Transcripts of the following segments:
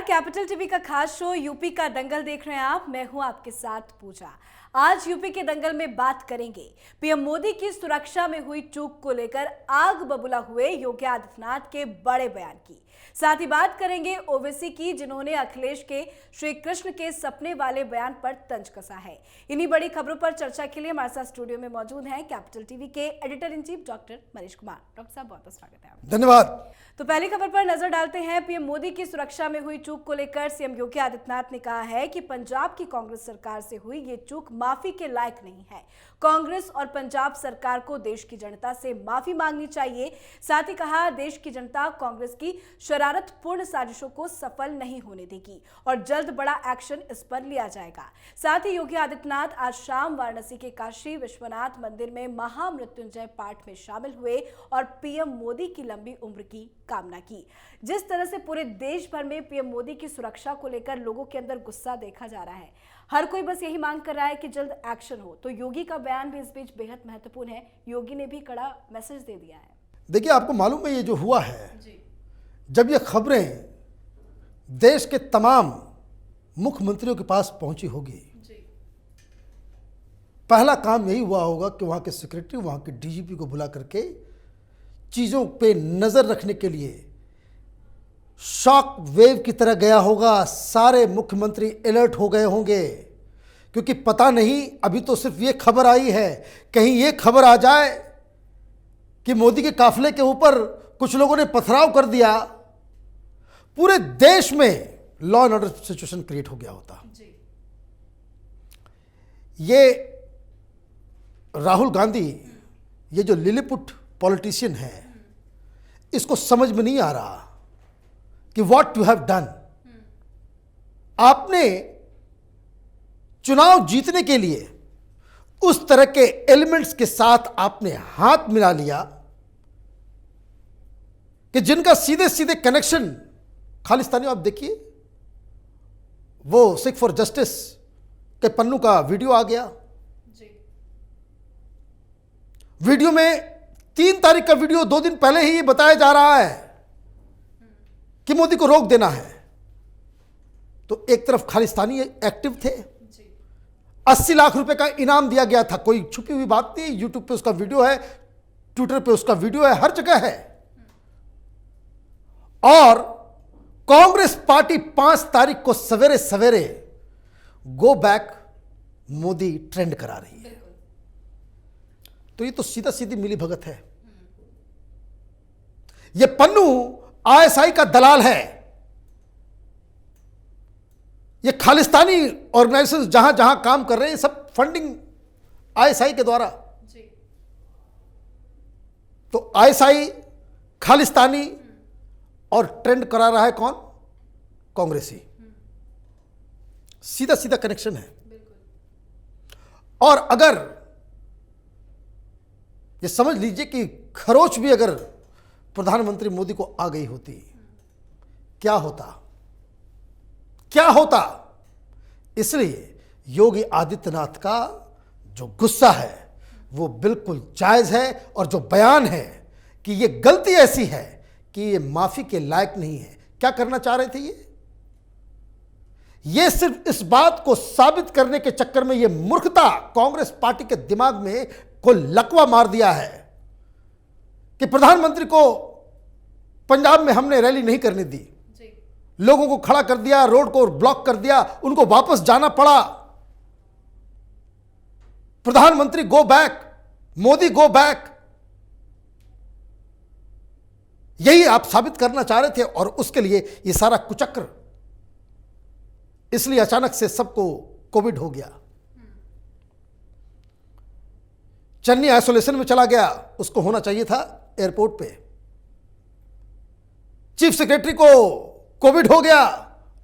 Capital TV का खास show UP का दंगल देख रहे हैं आप। मैं हूं आपके साथ पूजा। आज यूपी के दंगल में बात करेंगे पीएम मोदी की सुरक्षा में हुई चूक को लेकर आग बबूला हुए योगी आदित्यनाथ के बड़े बयान की। साथ ही बात करेंगे ओवैसी की, जिन्होंने अखिलेश के श्री कृष्ण के सपने वाले बयान पर तंज कसा है। इन्हीं बड़ी खबरों पर चर्चा के लिए हमारे साथ स्टूडियो में मौजूद हैं कैपिटल टीवी के editor in chief doctor Manish Kumar. Doctor साहब, बहुत बहुत स्वागत है आपका। धन्यवाद। तो पहली खबर पर नजर डालते हैं। पीएम मोदी की सुरक्षा में हुई चूक को लेकर सीएम योगी आदित्यनाथ ने कहा है कि पंजाब की कांग्रेस सरकार से हुई ये चूक माफी के लायक नहीं है। कांग्रेस और पंजाब सरकार को देश की जनता से माफी मांगनी चाहिए। साथ ही कहा, देश की जनता कांग्रेस की शरारतपूर्ण साजिशों को सफल नहीं होने देगी और जल्द बड़ा एक्शन इस पर लिया जाएगा। साथ ही योगी आदित्यनाथ आज शाम वाराणसी के काशी विश्वनाथ मंदिर में महामृत्युंजय पाठ में शामिल हुए और पीएम मोदी की लंबी उम्र की कामना की। जिस तरह से पूरे देश भर में पीएम मोदी की सुरक्षा को लेकर लोगों के अंदर गुस्सा देखा जा रहा है, हर कोई बस यही मांग कर रहा है कि जल्द एक्शन हो, तो योगी का बयान भी इस बीच बेहद महत्वपूर्ण है। योगी ने भी कड़ा मैसेज दे दिया है। देखिए, आपको मालूम है ये जो हुआ है, जब ये खबरें देश के तमाम मुख्यमंत्रियों के पास पहुंची होगी, पहला काम यही हुआ होगा कि वहां के सेक्रेटरी, वहां के डीजीपी को बुला करके चीजों पे नजर रखने के लिए शॉक वेव की तरह गया होगा। सारे मुख्यमंत्री अलर्ट हो गए होंगे, क्योंकि पता नहीं, अभी तो सिर्फ ये खबर आई है, कहीं ये खबर आ जाए कि मोदी के काफिले के ऊपर कुछ लोगों ने पथराव कर दिया, पूरे देश में law and order situation create हो गया होता। ये राहुल गांधी, ये जो लिलीपुट पॉलिटिशियन है, इसको समझ में नहीं आ रहा कि व्हाट यू हैव डन। आपने चुनाव जीतने के लिए उस तरह के एलिमेंट्स के साथ आपने हाथ मिला लिया कि जिनका सीधे सीधे कनेक्शन खालिस्तानी। आप देखिए, वो सिख फॉर जस्टिस के पन्नू का वीडियो आ गया। वीडियो में 3 तारीख का वीडियो, 2 दिन पहले ही ये बताया जा रहा है कि मोदी को रोक देना है। तो एक तरफ खालिस्तानी एक्टिव थे, 80 लाख रुपए का इनाम दिया गया था। कोई छुपी हुई बात नहीं, यूट्यूब पे उसका वीडियो है, ट्विटर पे उसका वीडियो है, हर जगह है। और कांग्रेस पार्टी 5 तारीख को सवेरे सवेरे गो बैक मोदी ट्रेंड करा रही है। तो ये तो सीधा सीधी मिली भगत है। ये पन्नू आईएसआई का दलाल है। ये खालिस्तानी ऑर्गेनाइजेशंस जहां जहां काम कर रहे हैं, सब फंडिंग आईएसआई के द्वारा। तो आईएसआई खालिस्तानी और ट्रेंड करा रहा है कौन? कांग्रेसी। सीधा सीधा कनेक्शन है। और अगर ये समझ लीजिए कि खरोच भी अगर प्रधानमंत्री मोदी को आ गई होती, क्या होता, क्या होता। इसलिए योगी आदित्यनाथ का जो गुस्सा है वो बिल्कुल जायज है, और जो बयान है कि ये गलती ऐसी है कि ये माफी के लायक नहीं है। क्या करना चाह रहे थे ये सिर्फ इस बात को साबित करने के चक्कर में ये मूर्खता कांग्रेस पार्टी के दिमाग में को लकवा मार दिया है कि प्रधानमंत्री को पंजाब में हमने रैली नहीं करने दी, लोगों को खड़ा कर दिया, रोड को ब्लॉक कर दिया, उनको वापस जाना पड़ा। प्रधानमंत्री go back, Modi go back, यही आप साबित करना चाह रहे थे। और उसके लिए ये सारा कुचक्र, इसलिए अचानक से सबको कोविड हो गया। चन्नी आइसोलेशन में चला गया, उसको होना चाहिए था एयरपोर्ट पे। चीफ सेक्रेटरी को कोविड हो गया,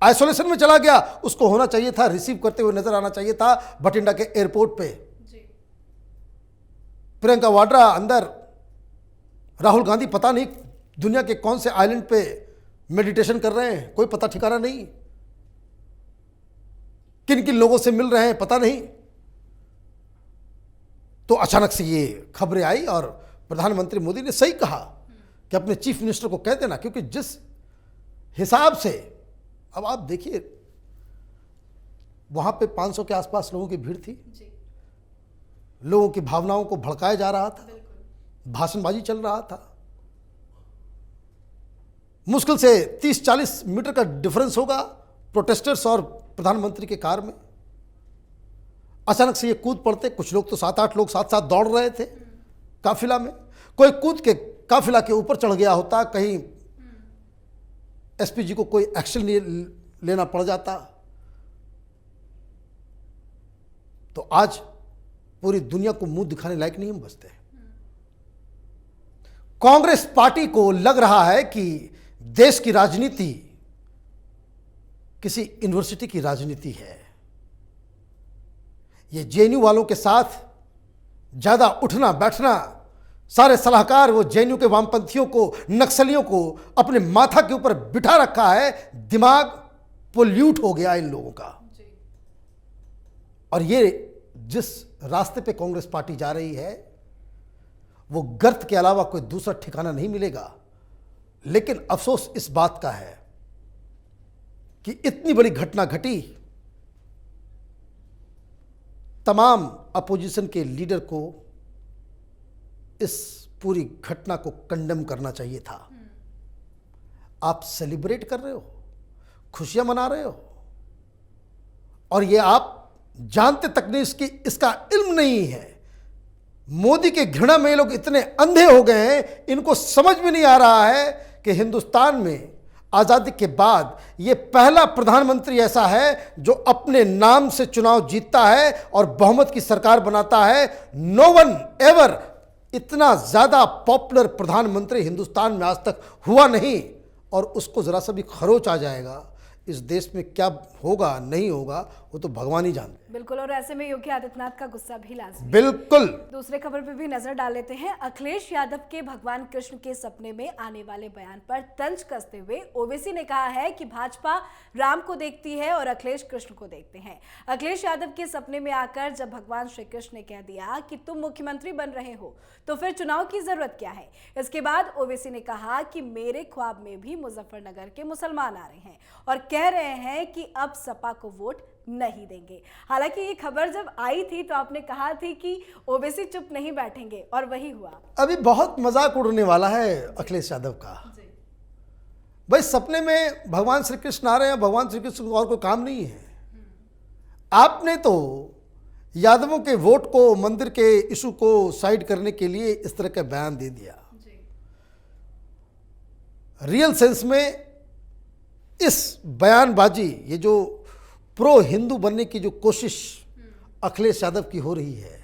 आइसोलेशन में चला गया, उसको होना चाहिए था, रिसीव करते हुए नजर आना चाहिए था बठिंडा के एयरपोर्ट पे। प्रियंका वाड्रा अंदर, राहुल गांधी पता नहीं दुनिया के कौन से आइलैंड पे मेडिटेशन कर रहे हैं, कोई पता ठिकाना नहीं, किन किन लोगों से मिल रहे हैं पता नहीं। तो अचानक से ये खबरें आई और प्रधानमंत्री मोदी ने सही कहा कि अपने चीफ मिनिस्टर को कह देना, क्योंकि जिस हिसाब से अब आप देखिए, वहां पे 500 के आसपास लोगों की भीड़ थी, लोगों की भावनाओं को भड़काया जा रहा था, भाषणबाजी चल रहा था। मुश्किल से 30-40 मीटर का डिफरेंस होगा प्रोटेस्टर्स और प्रधानमंत्री के कार में। अचानक से ये कूद पड़ते, कुछ लोग तो 7-8 लोग साथ साथ दौड़ रहे थे काफिला में, कोई कूद के काफिला के ऊपर चढ़ गया होता, कहीं एसपी जी को कोई एक्शन लेना पड़ जाता, तो आज पूरी दुनिया को मुंह दिखाने लायक नहीं हम बचते। कांग्रेस पार्टी को लग रहा है कि देश की राजनीति किसी यूनिवर्सिटी की राजनीति है। ये जेएनयू वालों के साथ ज्यादा उठना बैठना, सारे सलाहकार वो जेएनयू के वामपंथियों को, नक्सलियों को अपने माथा के ऊपर बिठा रखा है। दिमाग पोल्यूट हो गया इन लोगों का। और ये जिस रास्ते पे कांग्रेस पार्टी जा रही है, वो गर्त के अलावा कोई दूसरा ठिकाना नहीं मिलेगा। लेकिन अफसोस इस बात का है कि इतनी बड़ी घटना घटी, तमाम अपोजिशन के लीडर को इस पूरी घटना को कंडेम करना चाहिए था। आप सेलिब्रेट कर रहे हो, खुशियां मना रहे हो, और ये आप जानते तक नहीं, इसका इल्म नहीं है। मोदी के घृणा में ये लोग इतने अंधे हो गए हैं, इनको समझ में नहीं आ रहा है कि हिंदुस्तान में आज़ादी के बाद ये पहला प्रधानमंत्री ऐसा है जो अपने नाम से चुनाव जीतता है और बहुमत की सरकार बनाता है। नो वन एवर इतना ज़्यादा पॉपुलर प्रधानमंत्री हिंदुस्तान में आज तक हुआ नहीं। और उसको ज़रा सा भी खरोच आ जाएगा, इस देश में क्या होगा नहीं होगा वो तो भगवान ही जानते हैं। बिल्कुल, और ऐसे में योगी आदित्यनाथ का गुस्सा भी लाजमी। बिल्कुल। दूसरे खबर पे भी नजर डाल लेते हैं। अखिलेश यादव के भगवान कृष्ण के सपने में आने वाले बयान पर तंज कसते हुए ओवैसी ने कहा है कि भाजपा राम को देखती है और अखिलेश कृष्ण को देखते हैं। अखिलेश यादव के सपने में आकर जब भगवान श्री कृष्ण ने कह दिया कि तुम मुख्यमंत्री बन रहे हो तो फिर चुनाव की जरूरत क्या है। इसके बाद ओवैसी ने कहा कि मेरे ख्वाब में भी मुजफ्फरनगर के मुसलमान आ रहे हैं और कह रहे हैं कि अब सपा को वोट नहीं देंगे। हालांकि ये खबर जब आई थी तो आपने कहा थी कि ओवैसी चुप नहीं बैठेंगे, और वही हुआ। अभी बहुत मजाक उड़ने वाला है अखिलेश यादव का। भाई सपने में भगवान श्री कृष्ण आ रहे हैं, भगवान श्री कृष्ण को और कोई काम नहीं है। आपने तो यादवों के वोट को, मंदिर के इशू को साइड करने के लिए इस तरह का बयान दे दिया। रियल सेंस में इस बयानबाजी, ये जो प्रो हिंदू बनने की जो कोशिश अखिलेश यादव की हो रही है,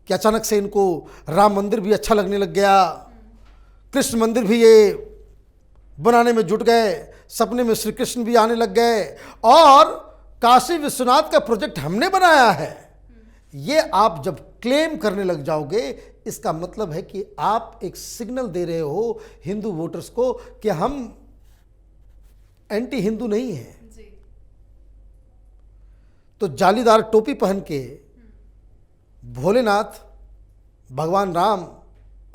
कि अचानक से इनको राम मंदिर भी अच्छा लगने लग गया, कृष्ण मंदिर भी ये बनाने में जुट गए, सपने में श्री कृष्ण भी आने लग गए, और काशी विश्वनाथ का प्रोजेक्ट हमने बनाया है। ये आप जब क्लेम करने लग जाओगे, इसका मतलब है कि आप एक सिग्नल दे रहे हो हिंदू वोटर्स को कि हम एंटी हिंदू नहीं है। तो जालीदार टोपी पहन के भोलेनाथ, भगवान राम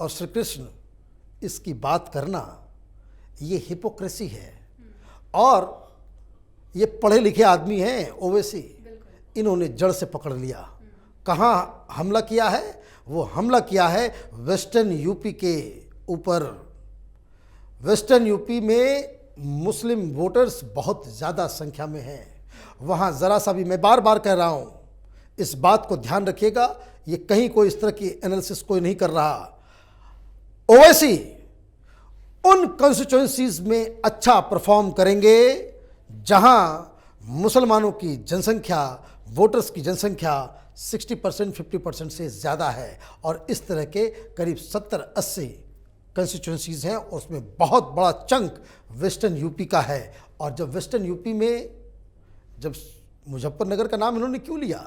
और श्री कृष्ण इसकी बात करना, ये हिपोक्रेसी है। और ये पढ़े लिखे आदमी हैं ओवैसी, इन्होंने जड़ से पकड़ लिया। कहाँ हमला किया है? वो हमला किया है वेस्टर्न यूपी के ऊपर। वेस्टर्न यूपी में मुस्लिम वोटर्स बहुत ज़्यादा संख्या में हैं। वहाँ ज़रा सा भी, मैं बार बार कह रहा हूँ, इस बात को ध्यान रखिएगा, ये कहीं कोई इस तरह की एनालिसिस कोई नहीं कर रहा। ओवैसी उन कॉन्स्टिट्यूएंसीज में अच्छा परफॉर्म करेंगे जहाँ मुसलमानों की जनसंख्या, वोटर्स की जनसंख्या 60% 50% से ज़्यादा है। और इस तरह के करीब 70-80 कंस्टिट्यूंसीज़ हैं, और उसमें बहुत बड़ा चंक वेस्टर्न यूपी का है। और जब वेस्टर्न यूपी में, जब मुजफ्फरनगर का नाम इन्होंने क्यों लिया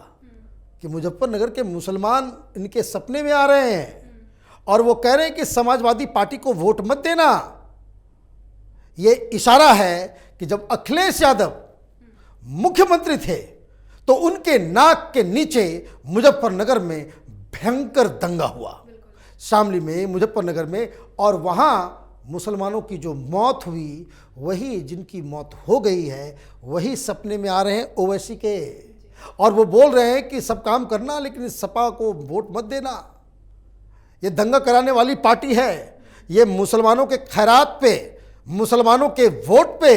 कि मुजफ्फरनगर के मुसलमान इनके सपने में आ रहे हैं और वो कह रहे हैं कि समाजवादी पार्टी को वोट मत देना, ये इशारा है कि जब अखिलेश यादव मुख्यमंत्री थे तो उनके नाक के नीचे मुजफ्फरनगर में भयंकर दंगा हुआ, शामली में, मुजफ्फरनगर में। और वहाँ मुसलमानों की जो मौत हुई, वही जिनकी मौत हो गई है, वही सपने में आ रहे हैं ओवैसी के, और वो बोल रहे हैं कि सब काम करना लेकिन इस सपा को वोट मत देना। ये दंगा कराने वाली पार्टी है। ये मुसलमानों के खैरात पे, मुसलमानों के वोट पे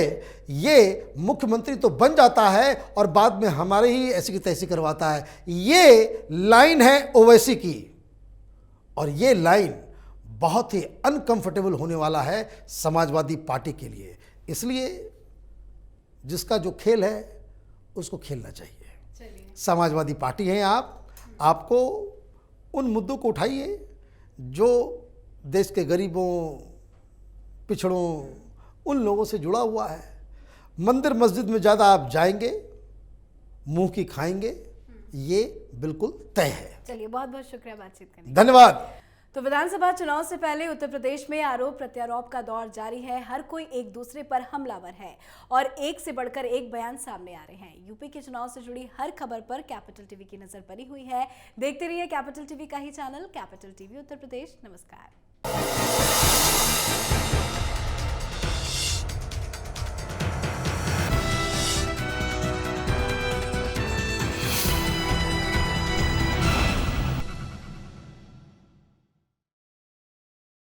ये मुख्यमंत्री तो बन जाता है और बाद में हमारे ही ऐसी की तैसी करवाता है। ये लाइन है ओवैसी की, और ये लाइन बहुत ही अनकंफर्टेबल होने वाला है समाजवादी पार्टी के लिए। इसलिए जिसका जो खेल है उसको खेलना चाहिए। समाजवादी पार्टी हैं आप, आपको उन मुद्दों को उठाइए जो देश के गरीबों, पिछड़ों, उन लोगों से जुड़ा हुआ है। मंदिर मस्जिद में ज़्यादा आप जाएंगे, मुंह की खाएंगे, ये बिल्कुल तय है। चलिए, बहुत बहुत शुक्रिया बातचीत करने के लिए। धन्यवाद। तो विधानसभा चुनाव से पहले उत्तर प्रदेश में आरोप प्रत्यारोप का दौर जारी है। हर कोई एक दूसरे पर हमलावर है और एक से बढ़कर एक बयान सामने आ रहे हैं। यूपी के चुनाव से जुड़ी हर खबर पर कैपिटल टीवी की नजर बनी हुई है। देखते रहिए कैपिटल टीवी का ही channel capital TV Uttar Pradesh. नमस्कार।